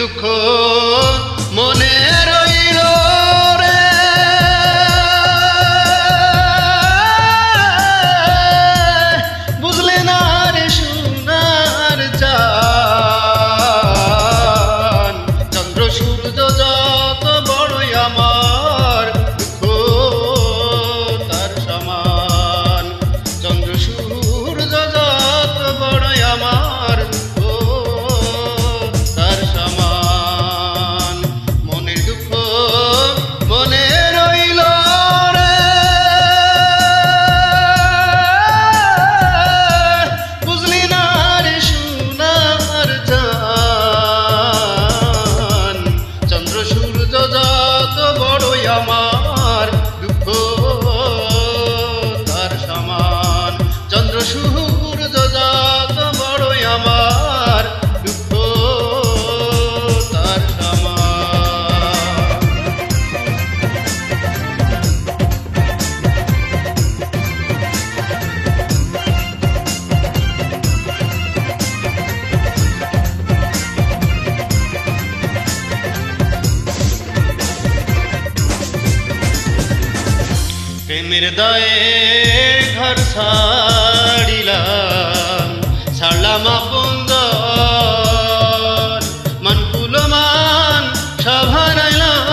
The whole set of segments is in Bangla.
দুঃখ মনে রইল রে, বুঝলে না রে সোনার চাঁদ। চন্দ্র সূর্য যত বড়ই আমার, দুঃখ তার সমান। চন্দ্র সূর্য যত বড়ই আমার, তার সমান। মনের দুঃখ মনে রইল রে, বুঝলি না রে সোনার চাঁদ। চন্দ্র সূর্য যত বড়ই আমার, দুঃখ তার সমান। চন্দ্র সূর্য যত বড়ই আমার, দুঃখ তার সমান। প্রেমের দায়ে ঘর ছাড়িলাম, ছাড়লাম আপন ঘর, মান কুলমান সব হারাইলাম,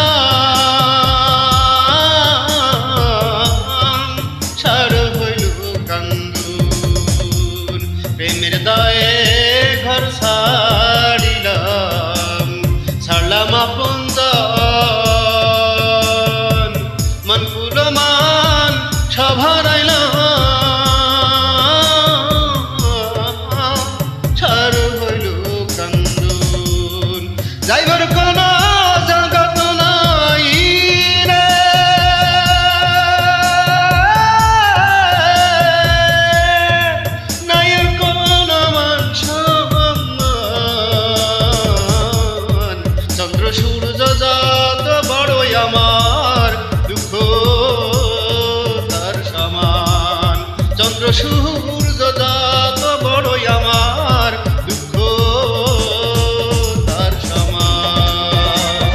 ছাড় হইল কান্দুন। প্রেমের দায়ে ঘর ছাড়িলাম, ছাড়লাম আপন ঘর, মান কুলমান সব হারাইলাম, ছাড় হইল কান্দুন। যাইবার কোন জগৎ নাই রে, নাই কোন মান সম্মান। চন্দ্র সূর্য যত বড়ই আমার, দুঃখ তার সমান। চন্দ্র সূর্য যত বড়ই আমার, দুঃখ তার সমান।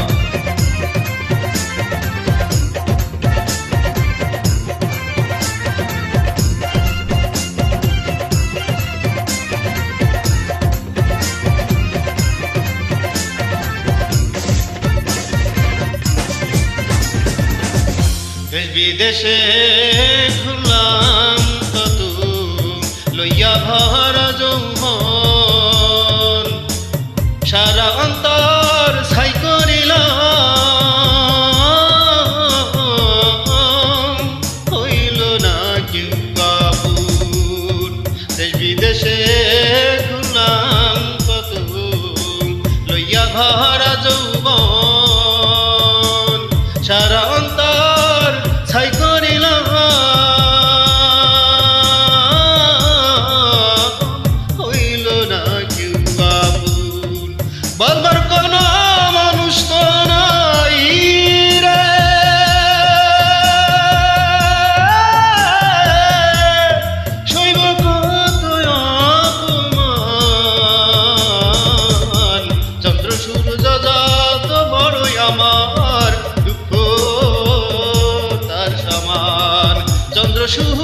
দেশ বিদেশে ঘুরলাম কত, লইয়া ভরা যৌবন, সারা অন্তর ছাই করিলাম, হইল না কেউ কাবুল। দেশ বিদেশে ঘুরলাম কত, লইয়া ভরা যৌবন, সারা অন্তর ছাই করিলাম, হইল না কেউ কাবুল। বলবার কোন মানুষ তো নাই রে, সইব কত অপমান। চন্দ্র সূর্য যত বড়ই আমার, দুঃখ তার সমান। চন্দ্র সূর্য